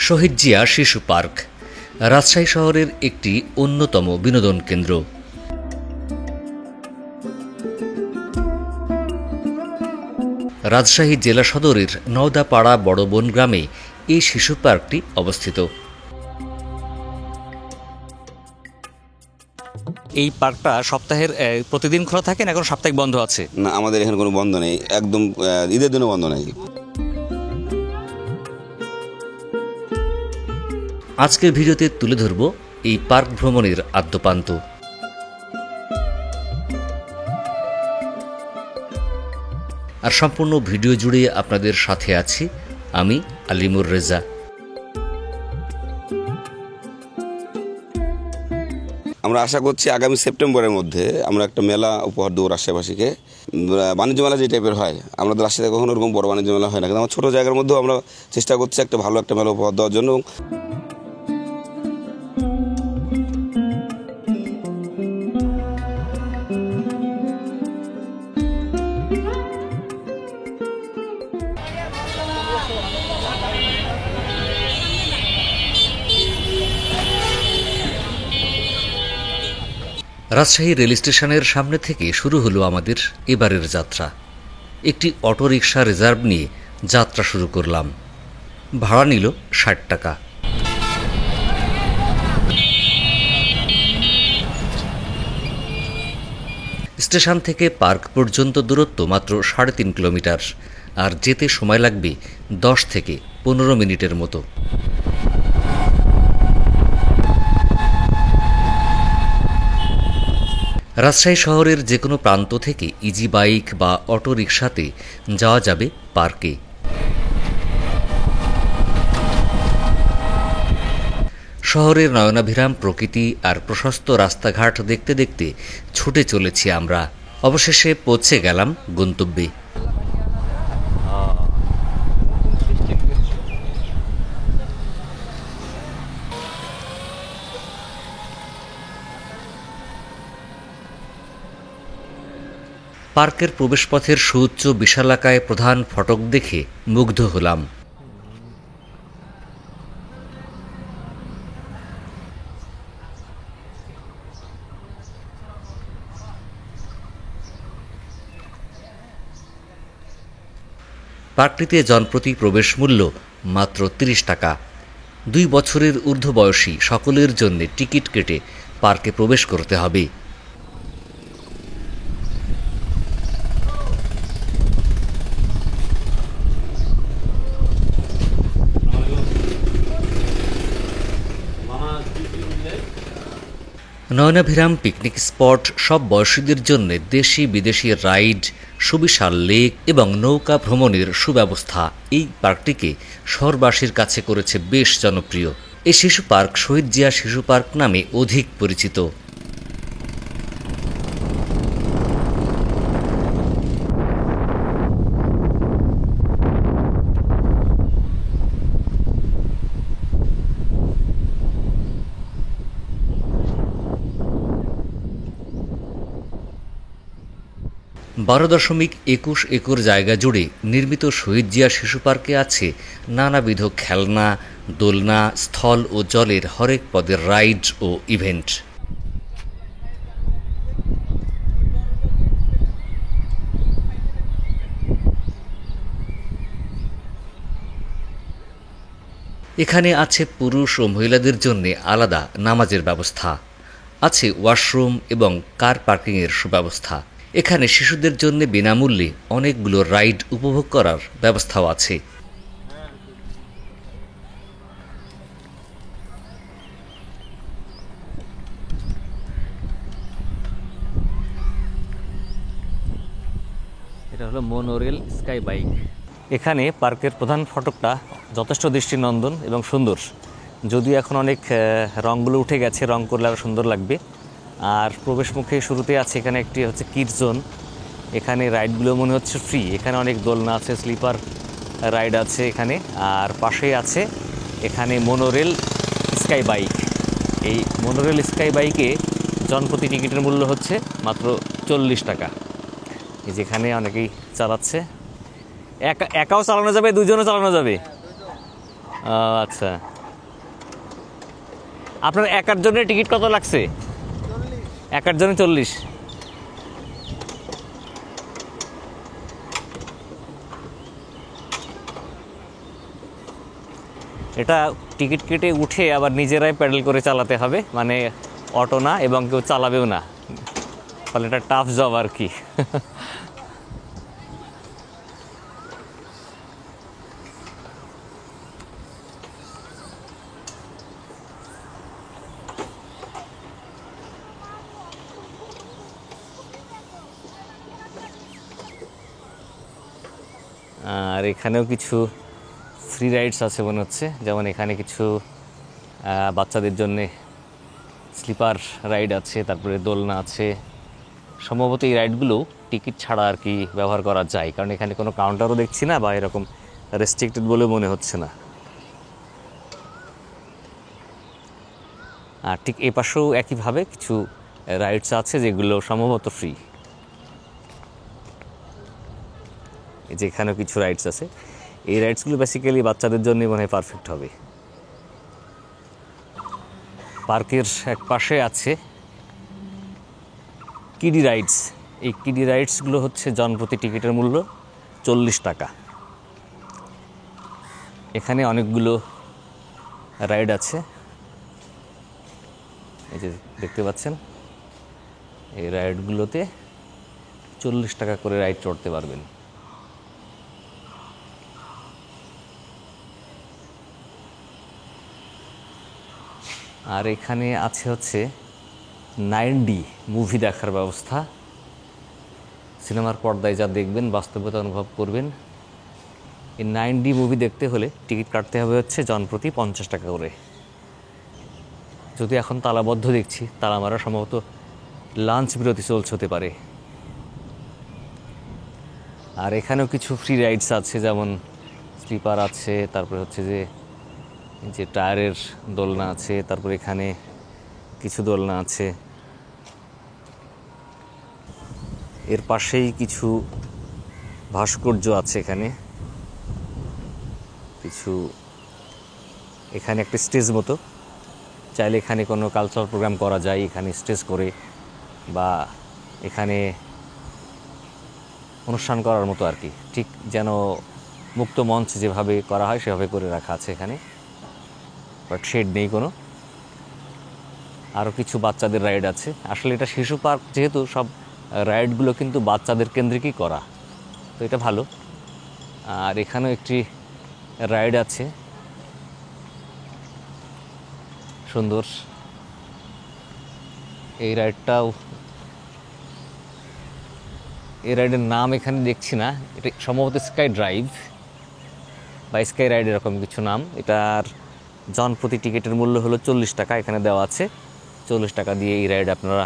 শহীদ জিয়া শিশু পার্ক রাজশাহী শহরের একটি অন্যতম বিনোদন কেন্দ্র। রাজশাহী জেলা সদরের নওদাপাড়া বড়বন গ্রামে এই শিশু পার্কটি অবস্থিত। এই পার্কটা সপ্তাহের প্রতিদিন খোলা থাকে না, এখন সাপ্তাহিক বন্ধ আছে? না, আমাদের এখানে কোনো বন্ধ নেই, একদম ঈদের দিনও বন্ধ নেই। আজকের ভিডিওতে তুলে ধরব এই পার্ক ভ্রমণের আদ্যোপান্ত। আর সম্পূর্ণ ভিডিও জুড়ে আপনাদের সাথে আছি আমি আলিমুর রেজা। আমরা আশা করছি আগামী সেপ্টেম্বরের মধ্যে আমরা একটা মেলা উপহার দেবো রাজশাহীবাসীকে। বাণিজ্য মেলা যে টাইপের হয়, আমাদের রাজশাহীতে কখনো ওরকম বড় বাণিজ্য মেলা হয় না, কিন্তু আমার ছোটো জায়গার মধ্যেও আমরা চেষ্টা করছি একটা ভালো একটা মেলা উপহার দেওয়ার জন্য। রাজশাহী রেল স্টেশনের সামনে থেকে শুরু হলো আমাদের এবারের যাত্রা। একটি অটোরিকশা রিজার্ভ নিয়ে যাত্রা শুরু করলাম। ভাড়া নিল ৬০ টাকা। স্টেশন থেকে পার্ক পর্যন্ত দূরত্ব মাত্র ৩.৫ কিলোমিটার, আর যেতে সময় লাগবে ১০ থেকে ১৫ মিনিটের মতো। রাজশাহী শহরের যে কোনো প্রান্ত থেকে ইজি বাইক বা অটো রিকশাতে যাওয়া যাবে পার্কে। শহরের নয়নাভিরাম প্রকৃতি আর প্রশস্ত রাস্তাঘাট দেখতে দেখতে ছুটে চলেছি আমরা। অবশেষে পৌঁছে গেলাম গন্তব্যে। পার্কের প্রবেশপথের সুউচ্চ বিশালাকায় প্রধান ফটক দেখে মুগ্ধ হলাম। পার্কটিতে জনপ্রতি প্রবেশ মূল্য মাত্র ৩০ টাকা। ২ বছরের ঊর্ধ্ব বয়সী সকলের জন্য টিকিট কেটে পার্কে প্রবেশ করতে হবে। নয়নাভিরাম পিকনিক স্পট, সব বয়সীদের জন্য দেশি বিদেশি রাইড, সুবিশাল লেক এবং নৌকা ভ্রমণের সুব্যবস্থা এই পার্কটিকে শহরবাসীর কাছে করেছে বেশ জনপ্রিয়। এই শিশু পার্ক শহীদ জিয়া শিশু পার্ক নামে অধিক পরিচিত। (12.21 একর জায়গা জুড়ে নির্মিত শহীদ জিয়া শিশু পার্কে আছে নানাবিধ খেলনা, দোলনা, স্থল ও জলের হরেক পদের রাইড ও ইভেন্ট। এখানে আছে পুরুষ ও মহিলাদের জন্য আলাদা নামাজের ব্যবস্থা, আছে ওয়াশরুম এবং কার পার্কিংয়ের সুব্যবস্থা। এখানে শিশুদের জন্য বিনামূল্যে অনেকগুলো রাইড উপভোগ করার ব্যবস্থাও আছে। এটা হলো মোনোরেল স্কাই বাইক। এখানে পার্কের প্রধান ফটকটা যথেষ্ট দৃষ্টিনন্দন এবং সুন্দর, যদিও এখন অনেক রঙগুলো উঠে গেছে, রং করলে আরও সুন্দর লাগবে। আর প্রবেশমুখে শুরুতে আছে এখানে একটি হচ্ছে কিডস জোন। এখানে রাইডগুলো মনে হচ্ছে ফ্রি। এখানে অনেক দোলনা আছে, স্লিপার রাইড আছে এখানে। আর পাশেই আছে এখানে মোনোরেল স্কাই বাইক। এই মোনোরেল স্কাই বাইকে জনপ্রতি টিকিটের মূল্য হচ্ছে মাত্র 40 টাকা। এই যেখানে অনেকেই চালাচ্ছে। একাও চালানো যাবে, দুজনও চালানো যাবে? আচ্ছা, আপনার একার জন্য টিকিট কত লাগছে? একার জন্য 40। এটা টিকিট কেটে উঠে আবার নিজেরাই প্যাডেল করে চালাতে হবে, মানে অটো না এবং কেউ চালাবেও না, ফলে এটা টাফ জব আর কি। আর এখানেও কিছু ফ্রি রাইডস আছে মনে হচ্ছে, যেমন এখানে কিছু বাচ্চাদের জন্যে স্লিপার রাইড আছে, তারপরে দোলনা আছে। সম্ভবত এই রাইডগুলো টিকিট ছাড়া আর কি ব্যবহার করা যায়, কারণ এখানে কোনো কাউন্টারও দেখছি না বা এরকম রেস্ট্রিক্টেড বলে মনে হচ্ছে না। আর ঠিক এ পাশেও একইভাবে কিছু রাইডস আছে যেগুলো সম্ভবত ফ্রি। এই যে এখানেও কিছু রাইডস আছে, এই রাইডসগুলো বেসিক্যালি বাচ্চাদের জন্যই মনে হয় পারফেক্ট হবে। পার্কের এক পাশে আছে কিডি রাইডস। এই কিডি রাইডসগুলো হচ্ছে জনপ্রতি টিকিটের মূল্য 40 টাকা। এখানে অনেকগুলো রাইড আছে, এই যে দেখতে পাচ্ছেন, এই রাইডগুলোতে 40 টাকা করে রাইড চড়তে পারবেন। আর এখানে আছে হচ্ছে 9D মুভি দেখার ব্যবস্থা। সিনেমার পর্দায় যা দেখবেন বাস্তবতা অনুভব করবেন। এই 9D মুভি দেখতে হলে টিকিট কাটতে হবে হচ্ছে জনপ্রতি 50 টাকা করে। যদি এখন তালাবদ্ধ দেখছি, তালা মারা সম্ভবত লাঞ্চ বিরতি চলছে হতে পারে। আর এখানেও কিছু ফ্রি রাইডস আছে, যেমন স্লিপার আছে, তারপরে হচ্ছে যে টায়ারের দোলনা আছে, তারপর এখানে কিছু দোলনা আছে। এর পাশেই কিছু ভাস্কর্য আছে, এখানে কিছু, এখানে একটা স্টেজ মতো, চাইলে এখানে কোনো কালচারাল প্রোগ্রাম করা যায় এখানে স্টেজ করে, বা এখানে অনুষ্ঠান করার মতো আর কি, ঠিক যেন মুক্ত মঞ্চ যেভাবে করা হয় সেভাবে করে রাখা আছে এখানে, বাট শেড নেই কোনো। আরও কিছু বাচ্চাদের রাইড আছে। আসলে এটা শিশু পার্ক যেহেতু, সব রাইডগুলো কিন্তু বাচ্চাদের কেন্দ্রিকই করা, তো এটা ভালো। আর এখানেও একটি রাইড আছে সুন্দর, এই রাইডের নাম এখানে দেখছি না, এটা সম্ভবত স্কাই ড্রাইভ বা স্কাই রাইড এরকম কিছু নাম। এটার জনপ্রতি টিকিটের মূল্য হলো 40 টাকা, এখানে দেওয়া আছে। 40 টাকা দিয়ে এই রাইড আপনারা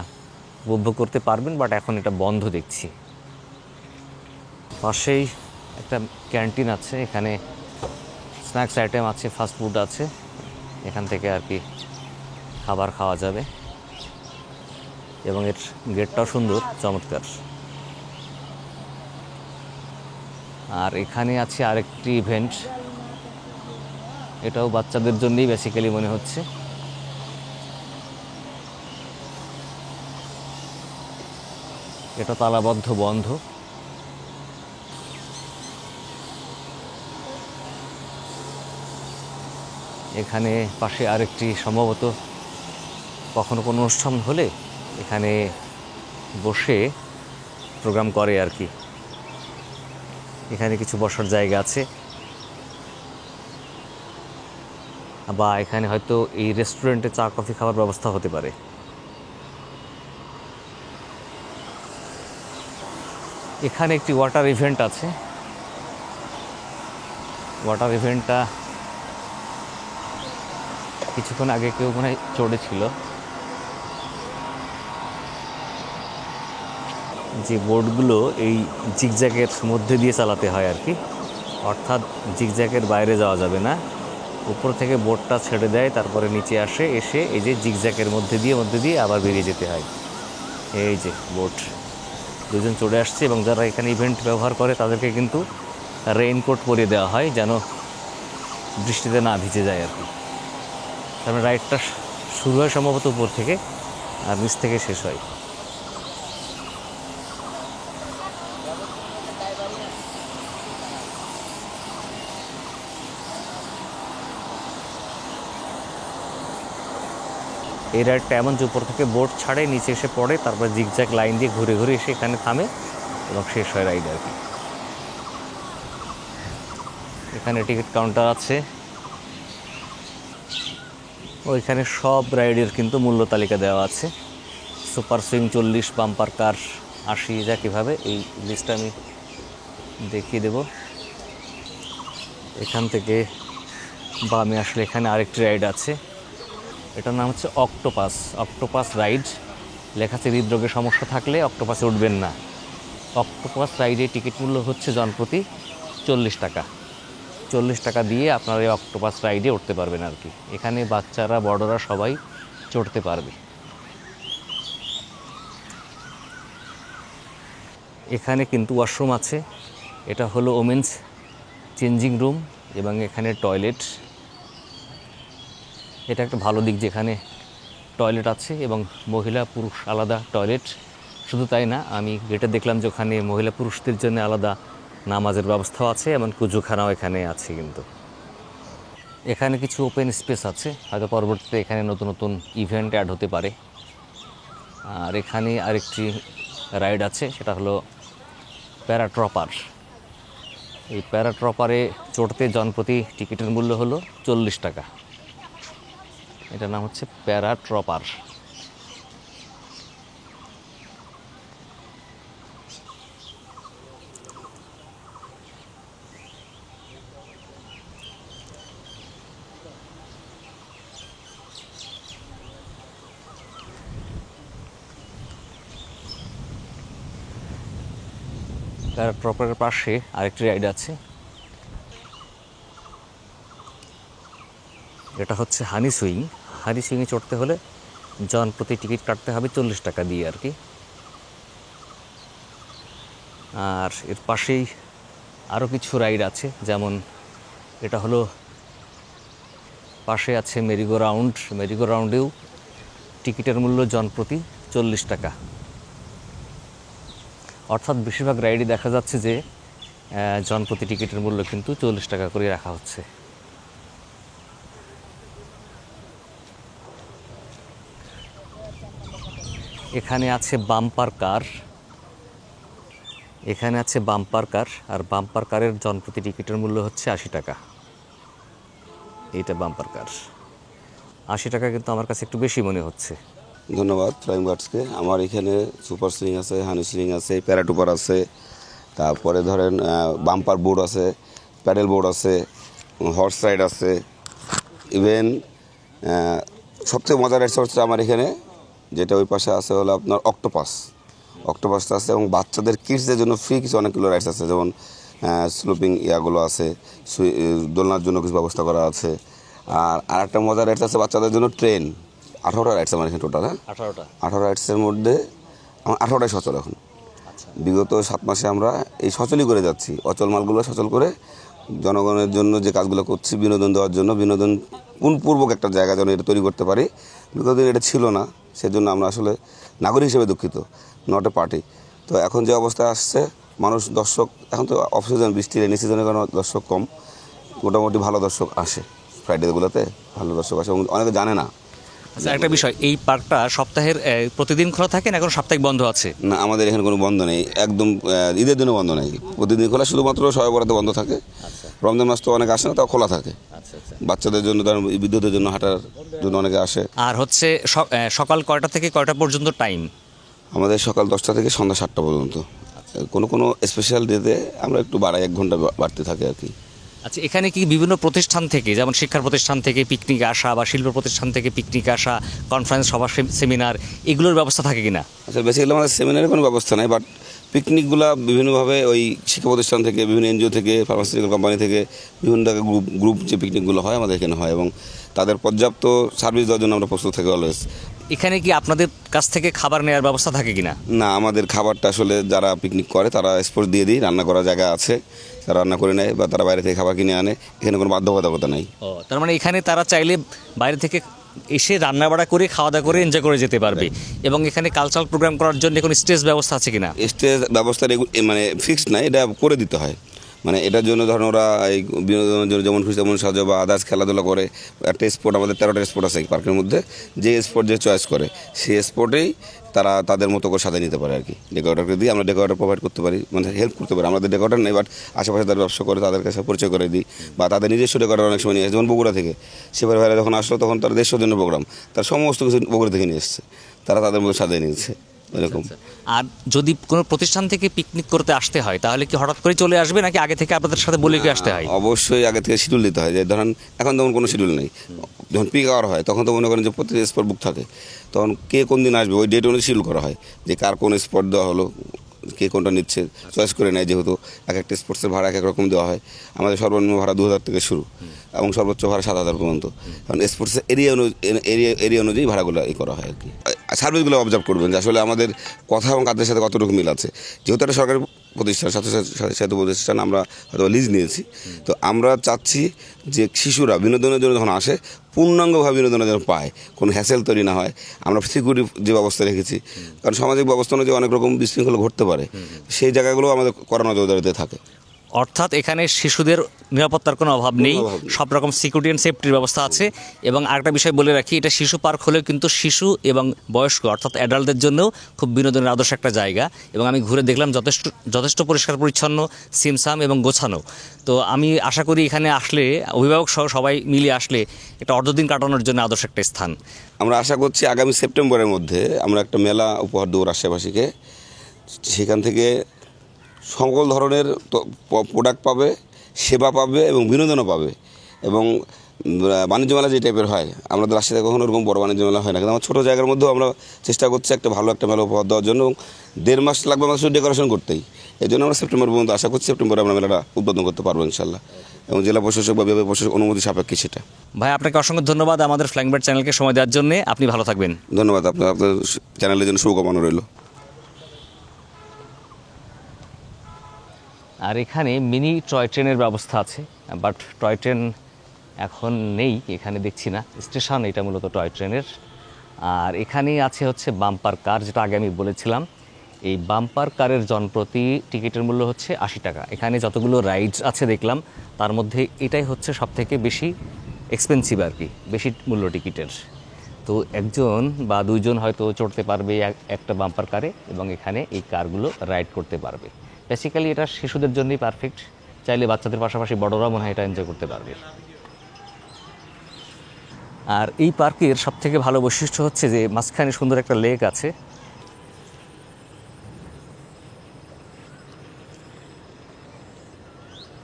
উপভোগ করতে পারবেন, বাট এখন এটা বন্ধ দেখছি। পাশেই একটা ক্যান্টিন আছে, এখানে স্ন্যাক্স আইটেম আছে, ফাস্ট ফুড আছে, এখান থেকে আর কি খাবার খাওয়া যাবে, এবং এর গেটটাও সুন্দর, চমৎকার। আর এখানে আছে আরেকটি ইভেন্ট, এটাও বাচ্চাদের জন্যই বেসিক্যালি মনে হচ্ছে। এটা তালাবদ্ধ, বন্ধ। এখানে পাশে আরেকটি, সম্ভবত কখনো কোনো অনুষ্ঠান হলে এখানে বসে প্রোগ্রাম করে আর কি। এখানে কিছু বসার জায়গা আছে, বা এখানে হয়তো এই রেস্টুরেন্টে চা কফি খাওয়ার ব্যবস্থা হতে পারে। এখানে একটি ওয়াটার ইভেন্ট আছে, ওয়াটার ইভেন্টটা কিছুক্ষণ আগে কেউ মনে হয় চড়েছিল। যে বোর্ডগুলো এই জিগজ্যাগের মধ্যে দিয়ে চালাতে হয় আর কি, অর্থাৎ জিগজ্যাগের বাইরে যাওয়া যাবে না। উপর থেকে বোর্ডটা ছেড়ে দেয়, তারপরে নিচে আসে, এসে এই যে জিগজ্যাগের মধ্যে দিয়ে আবার বেরিয়ে যেতে হয়। এই যে বোট, দুজন চড়ে আসছে, এবং যারা এখানে ইভেন্ট ব্যবহার করে তাদেরকে কিন্তু রেইনকোট পরিয়ে দেওয়া হয় যেন বৃষ্টিতে না ভিজে যায় আর কি। তারপরে রাইডটা শুরু হয় সম্ভবত উপর থেকে আর নিচ থেকে শেষ হয়। এই রাইডটা এমন যে উপর থেকে বোট ছাড়ে, নিচে এসে পড়ে, তারপর জিগজ্যাগ লাইন দিয়ে ঘুরে ঘুরে এসে এখানে থামে এবং শেষ হয় রাইড আর কি। এখানে টিকিট কাউন্টার আছে। ওইখানে সব রাইডের কিন্তু মূল্য তালিকা দেওয়া আছে। সুপার সুইং 40, বাম্পার কার 80, যা কীভাবে এই লিস্টটা আমি দেখিয়ে দেব। এখান থেকে বামে আসলে এখানে আরেকটি রাইড আছে, এটার নাম হচ্ছে অক্টোপাস রাইড। লেখা আছে হৃদরোগের সমস্যা থাকলে অক্টোপাসে উঠবেন না। অক্টোপাস রাইডের টিকিট মূল্য হচ্ছে জনপ্রতি 40 টাকা। 40 টাকা দিয়ে আপনারা এই অক্টোপাস রাইডে উঠতে পারবেন আর কি। এখানে বাচ্চারা বড়রা সবাই চড়তে পারবে। এখানে কিন্তু ওয়াশরুম আছে, এটা হলো ওমেন্স চেঞ্জিং রুম এবং এখানে টয়লেট। এটা একটা ভালো দিক, যেখানে টয়লেট আছে এবং মহিলা পুরুষ আলাদা টয়লেট। শুধু তাই না, আমি গেটে দেখলাম যে ওখানে মহিলা পুরুষদের জন্য আলাদা নামাজের ব্যবস্থাও আছে, এমন কুজুখানাও এখানে আছে। কিন্তু এখানে কিছু ওপেন স্পেস আছে, হয়তো পরবর্তীতে এখানে নতুন নতুন ইভেন্ট অ্যাড হতে পারে। আর এখানে আরেকটি রাইড আছে, সেটা হলো প্যারাট্রপার। এই প্যারাট্রপারে চড়তে জনপ্রতি টিকিটের মূল্য হলো 40 টাকা। এটার নাম হচ্ছে প্যারাট্রপার। প্যারাট্রপারের পাশে আরেকটি রাইড আছে, এটা হচ্ছে হানি সুইং। হানি সুইংয়ে চড়তে হলে জনপ্রতি টিকিট কাটতে হবে 40 টাকা দিয়ে আর কি। আর এর পাশেই আরও কিছু রাইড আছে, যেমন এটা হলো পাশে আছে মেরিগো রাউন্ড। মেরিগো রাউন্ডেও টিকিটের মূল্য জনপ্রতি 40 টাকা। অর্থাৎ বেশিরভাগ রাইডই দেখা যাচ্ছে যে জনপ্রতি টিকিটের মূল্য কিন্তু 40 টাকা করে রাখা হচ্ছে। এখানে আছে বাম্পার কার, আর বাম্পার কারের জনপ্রতি টিকিটের মূল্য হচ্ছে 80 টাকা। এইটা বাম্পার কার 80 টাকা, কিন্তু আমার কাছে একটু বেশি মনে হচ্ছে। ধন্যবাদ ফ্লাইং বার্ডসকে। আমার এখানে সুপার সুইং আছে, হানি সুইং আছে, প্যারাটুপার আছে, তারপরে ধরেন বাম্পার বোর্ড আছে, প্যাডেল বোর্ড আছে, হর্স রাইড আছে। ইভেন সবথেকে মজার রাইডস হচ্ছে আমার এখানে, যেটা ওই পাশে আছে হলো আপনার অক্টোপাসটা আছে, এবং বাচ্চাদের কিডসদের জন্য ফ্রি কিছু অনেকগুলো রাইডস আছে, যেমন স্লোপিং ইয়াগুলো আছে, দোলনার জন্য কিছু ব্যবস্থা করা আছে। আর আরেকটা মজার রাইডস আছে বাচ্চাদের জন্য, ট্রেন। 18টা রাইডস আমার এখানে টোটাল। হ্যাঁ, 18 রাইডসের মধ্যে আমার 18টাই সচল এখন। বিগত 7 মাসে আমরা এই সচলই করে যাচ্ছি, অচল মালগুলো সচল করে জনগণের জন্য যে কাজগুলো করছি, বিনোদন দেওয়ার জন্য, বিনোদন পূর্বক একটা জায়গা যেন এটা তৈরি করতে পারি। বিগত দিন এটা ছিল না, সেজন্য আমরা আসলে নাগরিক হিসেবে দুঃখিত, নট এ পার্টি। তো এখন যে অবস্থায় আসছে, মানুষ দর্শক এখন তো অফ সিজন, বৃষ্টি রেনি সিজনের কারণে দর্শক কম, মোটামুটি ভালো দর্শক আসে। ফ্রাইডেগুলোতে ভালো দর্শক আসে এবং অনেকে জানে না। আচ্ছা, একটা বিষয়, এই পার্কটা সপ্তাহের প্রতিদিন খোলা থাকে না এখন সাপ্তাহিক বন্ধ আছে? না, আমাদের এখানে কোনো বন্ধ নেই, একদম ঈদের দিনও বন্ধ নেই, প্রতিদিন খোলা, শুধুমাত্র সবে বরাতে বন্ধ থাকে। রমজান মাস তো অনেক আসে না, তাও খোলা থাকে। বাচ্চাদের জন্য, তার বিদ্যুতের জন্য, হাঁটার জন্য অনেকে আসে। আর হচ্ছে সকাল কয়টা থেকে কয়টা পর্যন্ত টাইম? আমাদের সকাল 10টা থেকে সন্ধ্যা 7টা পর্যন্ত। কোনো স্পেশাল ডেতে আমরা একটু বাড়াই, 1 ঘন্টা বাড়তে থাকে আর কি। আচ্ছা, এখানে কি বিভিন্ন প্রতিষ্ঠান থেকে, যেমন শিক্ষার প্রতিষ্ঠান থেকে পিকনিক আসা বা শিল্প প্রতিষ্ঠান থেকে পিকনিক আসা, কনফারেন্স সভা, সেমিনার, এগুলোর ব্যবস্থা থাকে কিনা? আচ্ছা, বেসিক্যালি আমাদের সেমিনারের কোনো ব্যবস্থা নাই, বাট পিকনিকগুলো বিভিন্নভাবে ওই শিক্ষা প্রতিষ্ঠান থেকে, বিভিন্ন এনজিও থেকে, ফার্মাসিউটিক্যাল কোম্পানি থেকে, বিভিন্ন জায়গায় গ্রুপ যে পিকনিকগুলো হয় আমাদের এখানে হয়, এবং তাদের পর্যাপ্ত সার্ভিস দেওয়ার জন্য আমরা প্রস্তুত থাকি অলওয়েজ। এখানে কি আপনাদের কাছ থেকে খাবার নেওয়ার ব্যবস্থা থাকে কিনা? না, আমাদের খাবারটা আসলে যারা পিকনিক করে তারা স্পোর্ট দিয়ে দিই, রান্না করার জায়গা আছে, তারা রান্না করে নেয়, বা তারা বাইরে থেকে খাবার কিনে আনে, এখানে কোনো বাধ্যবাধকতা নাই। তার মানে এখানে তারা চাইলে বাইরে থেকে এসে রান্নাবাড়া করে খাওয়া দাওয়া করে এনজয় করে যেতে পারবে। এবং এখানে কালচারাল প্রোগ্রাম করার জন্য কোনো স্টেজ ব্যবস্থা আছে কিনা? স্টেজ ব্যবস্থা মানে ফিক্সড না, এটা করে দিতে হয়। মানে এটার জন্য ধরুন ওরা এই বিনোদনের জন্য যেমন খুশি তেমন সাজো বা আদার্স খেলাধুলা করে। একটা স্পোর্ট, আমাদের 13টা স্পোর্ট আছে এই পার্কের মধ্যে, যে স্পোর্ট যে চয়েস করে সেই স্পোর্টেই তারা তাদের মতো করে সাজিয়ে নিতে পারে আর কি। ডেকোরেটরকে দিয়ে আমরা ডেকোরেটর প্রোভাইড করতে পারি, মানে হেল্প করতে পারি। আমাদের ডেকোরেটর নেই, বাট আশেপাশে তারা ব্যবসা করে তাদের কাছে পরিচয় করে দিই, বা তাদের নিজস্ব ডেকোরেটর অনেক সময় নিয়ে আসে। যেমন বগুড়া থেকে সেবার ভাইরা যখন আসলো তখন তার দেশের জন্য প্রোগ্রাম, তার সমস্ত কিছু বগুড়া থেকে নিয়ে এসছে, তারা তাদের মতো সাজিয়ে নিয়েছে এরকম। আর যদি কোনো প্রতিষ্ঠান থেকে পিকনিক করতে আসতে হয় তাহলে কি হঠাৎ করে চলে আসবে, নাকি আগে থেকে আপনাদের সাথে বলে কি আসতে হয়? অবশ্যই আগে থেকে শিডিউল দিতে হয়। যে ধরেন এখন তেমন কোনো শিডিউল নেই, যখন পিক আওয়ার হয় তখন তো মনে করেন যে প্রত্যেক স্পট বুক থাকে, তখন কে কোন দিন আসবে ওই ডেট অনুযায়ী শিডিউল করা হয়, যে কার কোন স্পট দেওয়া হলো, কে কোনটা নিচ্ছে চয়েস করে নেয়। যেহেতু এক একটা স্পোর্টসের ভাড়া এক এক রকম দেওয়া হয়, আমাদের সর্বনিম্ন ভাড়া 2000 থেকে শুরু এবং সর্বোচ্চ ভাড়া 7000 পর্যন্ত। কারণ স্পোর্টসের এরিয়া অনুযায়ী ভাড়াগুলো করা হয় আর কি। সার্ভিসগুলো অবজার্ভ করবেন যে আসলে আমাদের কথা এবং কাজের সাথে কতটুকু মিল আছে। যেহেতু একটা সরকারি প্রতিষ্ঠান, সাথে প্রতিষ্ঠান, আমরা হয়তো লিজ নিয়েছি, তো আমরা চাচ্ছি যে শিশুরা বিনোদনের জন্য যখন আসে পূর্ণাঙ্গভাবে বিনোদনের জন্য পায়, কোনো হ্যাসেল তৈরি না হয়। আমরা সিকিউরিটি যে ব্যবস্থা রেখেছি, কারণ সামাজিক ব্যবস্থা অনুযায়ী অনেক রকম বিশৃঙ্খলা ঘটতে পারে, সেই জায়গাগুলো আমাদের কড়া নজরদারিতে থাকে। অর্থাৎ এখানে শিশুদের নিরাপত্তার কোনো অভাব নেই, সব রকম সিকিউরিটি অ্যান্ড সেফটির ব্যবস্থা আছে। এবং আরেকটা বিষয় বলে রাখি, এটা শিশু পার্ক হলেও কিন্তু শিশু এবং বয়স্ক অর্থাৎ অ্যাডাল্টদের জন্যও খুব বিনোদনের আদর্শ একটা জায়গা। এবং আমি ঘুরে দেখলাম যথেষ্ট পরিষ্কার পরিচ্ছন্ন, সিমসাম এবং গোছানো। তো আমি আশা করি এখানে আসলে অভিভাবক সহ সবাই মিলে আসলে এটা অর্ধদিন কাটানোর জন্য আদর্শ একটা স্থান। আমরা আশা করছি আগামী সেপ্টেম্বরের মধ্যে আমরা একটা মেলা উপহার দেবো রাজশাহীবাসীকে। সেখান থেকে সকল ধরনের প্রোডাক্ট পাবে, সেবা পাবে এবং বিনোদনও পাবে। এবং বাণিজ্য মেলা যে টাইপের হয়, আমাদের রাজশাহীতে কখনো ওরকম বড় বাণিজ্য মেলা হয় না, কিন্তু আমার ছোটো জায়গার মধ্যেও আমরা চেষ্টা করছি একটা ভালো একটা মেলা উপহার দেওয়ার জন্য। এবং 1.5 মাস লাগবে আমাদের শুধু ডেকোরেশন করতেই। এই জন্য আমরা সেপ্টেম্বর পর্যন্ত আশা করছি সেপ্টেম্বরে আমরা মেলাটা উদ্বোধন করতে পারবো ইনশাল্লাহ, এবং জেলা প্রশাসক বা বিভাগীয় প্রশাসক অনুমতি সাপেক্ষে সেটা। ভাই, আপনাকে অসংখ্য ধন্যবাদ আমাদের ফ্লাইং বার্ড চ্যানেলকে সময় দেওয়ার জন্য। আপনি ভালো থাকবেন। ধন্যবাদ, আপনার চ্যানেলের জন্য শুভকামনা রইল। আর এখানে মিনি টয় ট্রেনের ব্যবস্থা আছে, বাট টয় ট্রেন এখন নেই এখানে, দেখছি না। স্টেশন এটা মূলত টয় ট্রেনের। আর এখানেই আছে হচ্ছে বাম্পার কার, যেটা আগে আমি বলেছিলাম। এই বাম্পার কারের জনপ্রতি টিকিটের মূল্য হচ্ছে 80 টাকা। এখানে যতগুলো রাইডস আছে দেখলাম, তার মধ্যে এটাই হচ্ছে সবথেকে বেশি এক্সপেন্সিভ আর কি, বেশি মূল্য টিকিটের। তো একজন বা দুইজন হয়তো চড়তে পারবে একটা বাম্পার কারে, এবং এখানে এই কারগুলো রাইড করতে পারবে। বেসিক্যালি এটা শিশুদের জন্যই পারফেক্ট, চাইলে বাচ্চাদের পাশাপাশি বড়রা মনে হয় এটা এনজয় করতে পারবে। আর এই পার্কের সবথেকে ভালো বৈশিষ্ট্য হচ্ছে যে মাঝখানে সুন্দর একটা লেক আছে।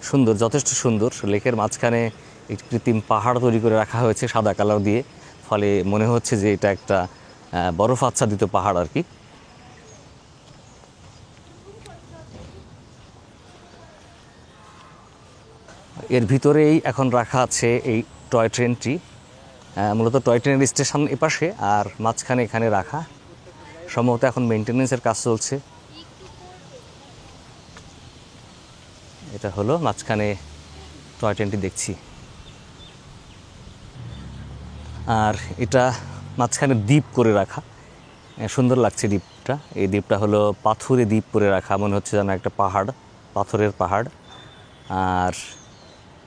সুন্দর, যথেষ্ট সুন্দর। লেকের মাঝখানে একটি কৃত্রিম পাহাড় তৈরি করে রাখা হয়েছে সাদা কালার দিয়ে, ফলে মনে হচ্ছে যে এটা একটা বরফ আচ্ছাদিত পাহাড় আর কি। এর ভিতরেই এখন রাখা আছে এই টয় ট্রেনটি। মূলত টয় ট্রেনের স্টেশন এপাশে, আর মাঝখানে এখানে রাখা। সম্ভবত এখন মেনটেন্যান্সের কাজ চলছে। এটা হলো মাঝখানে টয় ট্রেনটি দেখছি। আর এটা মাঝখানে দ্বীপ করে রাখা, সুন্দর লাগছে দ্বীপটা। এই দ্বীপটা হলো পাথুরে দ্বীপ করে রাখা, মনে হচ্ছে যেন একটা পাহাড়, পাথরের পাহাড়। আর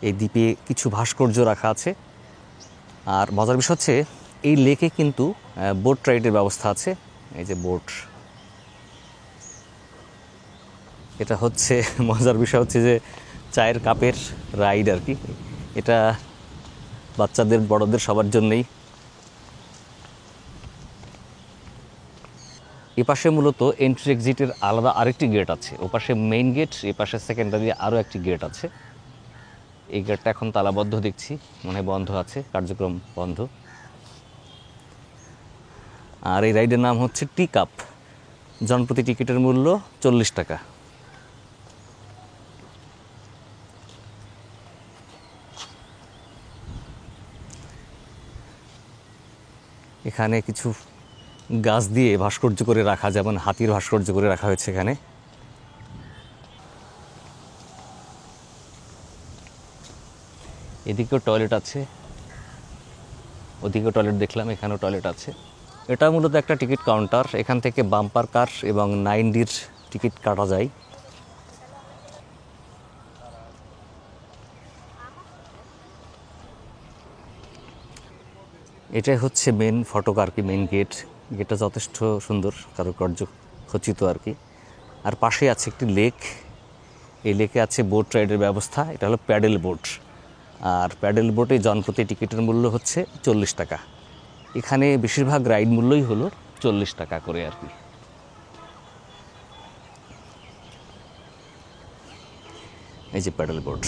এই দ্বীপে কিছু ভাস্কর্য রাখা আছে। আর মজার বিষয় হচ্ছে এই লেকে কিন্তু বোট রাইডের ব্যবস্থা আছে। এই যে বোট, এটা হচ্ছে মজার বিষয় হচ্ছে যে চায়ের কাপের রাইড আর কি। এটা বাচ্চাদের বড়দের সবার জন্যই। এপাশে মূলত এন্ট্রি এক্সিটের আলাদা আরেকটি গেট আছে। ওপাশে মেইন গেট, এপাশে সেকেন্ডারি আরও একটি গেট আছে। এই গেটটা এখন তালাবদ্ধ দেখছি, মনে হয় বন্ধ আছে, কার্যক্রম বন্ধ। আর এই রাইডের নাম হচ্ছে টি কাপ। জনপ্রতি টিকিটের মূল্য 40 টাকা। এখানে কিছু গাছ দিয়ে ভাস্কর্য করে রাখা, যেমন হাতির ভাস্কর্য করে রাখা হয়েছে এখানে। এদিকেও টয়লেট আছে। ওদিকে টয়লেট দেখলাম, এখানেও টয়লেট আছে। এটা মূলত একটা টিকিট কাউন্টার। এখান থেকে বাম্পার কার এবং 9Dর টিকিট কাটা যায়। এটাই হচ্ছে মেন ফটক আর কি, মেন গেট। গেটটা যথেষ্ট সুন্দর, কারুকার্য খচিত আর কি। আর পাশে আছে একটি লেক। এই লেকে আছে বোট রাইডের ব্যবস্থা। এটা হলো প্যাডেল বোট। আর প্যাডেল বোটে জনপ্রতি টিকিটের মূল্য হচ্ছে 40 টাকা। এখানে বেশিরভাগ রাইড মূল্যই হলো 40 টাকা করে আর কি। এই যে প্যাডেল বোট।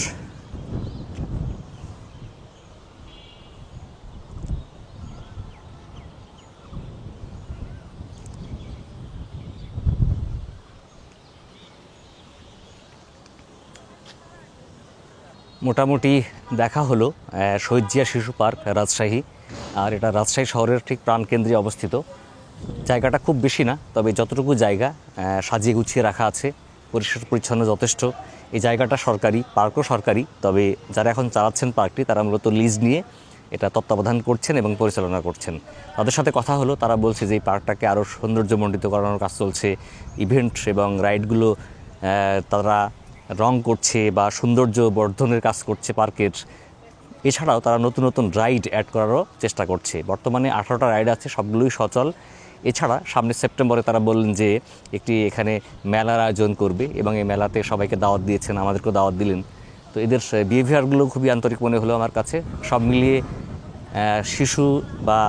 মোটামুটি দেখা হলো শহীদ জিয়া শিশু পার্ক রাজশাহী। আর এটা রাজশাহী শহরের ঠিক প্রাণকেন্দ্রে অবস্থিত। জায়গাটা খুব বেশি না, তবে যতটুকু জায়গা সাজিয়ে গুছিয়ে রাখা আছে, পরিষ্কার পরিচ্ছন্ন যথেষ্ট। এই জায়গাটা সরকারি, পার্কও সরকারি, তবে যারা এখন চালাচ্ছেন পার্কটি তারা মূলত লিজ নিয়ে এটা তত্ত্বাবধান করছেন এবং পরিচালনা করছেন। তাদের সাথে কথা হলো, তারা বলছে যে এই পার্কটাকে আরও সৌন্দর্যমণ্ডিত করানোর কাজ চলছে। ইভেন্ট এবং রাইডগুলো তারা রং করছে বা সৌন্দর্য বর্ধনের কাজ করছে পার্কের। এছাড়াও তারা নতুন নতুন রাইড অ্যাড করারও চেষ্টা করছে। বর্তমানে 18টা রাইড আছে, সবগুলোই সচল। এছাড়া সামনের সেপ্টেম্বরে তারা বললেন যে একটি এখানে মেলার আয়োজন করবে এবং এই মেলাতে সবাইকে দাওয়াত দিয়েছেন, আমাদেরকেও দাওয়াত দিলেন। তো এদের বিহেভিয়ারগুলো খুবই আন্তরিক মনে হলো আমার কাছে। সব মিলিয়ে শিশু বা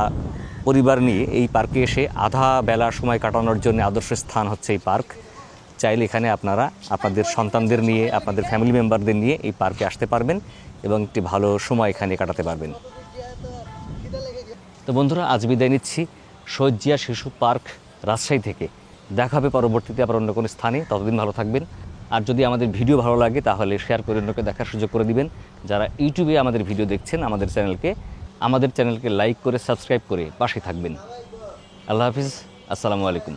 পরিবার নিয়ে এই পার্কে এসে আধা বেলার সময় কাটানোর জন্য আদর্শ স্থান হচ্ছে এই পার্ক। চাইলে এখানে আপনারা আপনাদের সন্তানদের নিয়ে, আপনাদের ফ্যামিলি মেম্বারদের নিয়ে এই পার্কে আসতে পারবেন এবং একটি ভালো সময় এখানে কাটাতে পারবেন। তো বন্ধুরা, আজ বিদায় নিচ্ছি শহীদ জিয়া শিশু পার্ক রাজশাহী থেকে। দেখা হবে পরবর্তীতে আবার অন্য কোনো স্থানে। ততদিন ভালো থাকবেন। আর যদি আমাদের ভিডিও ভালো লাগে তাহলে শেয়ার করে অন্যকে দেখার সুযোগ করে দিবেন। যারা ইউটিউবে আমাদের ভিডিও দেখছেন, আমাদের চ্যানেলকে লাইক করে সাবস্ক্রাইব করে পাশে থাকবেন। আল্লাহ হাফিজ, আসসালামু আলাইকুম।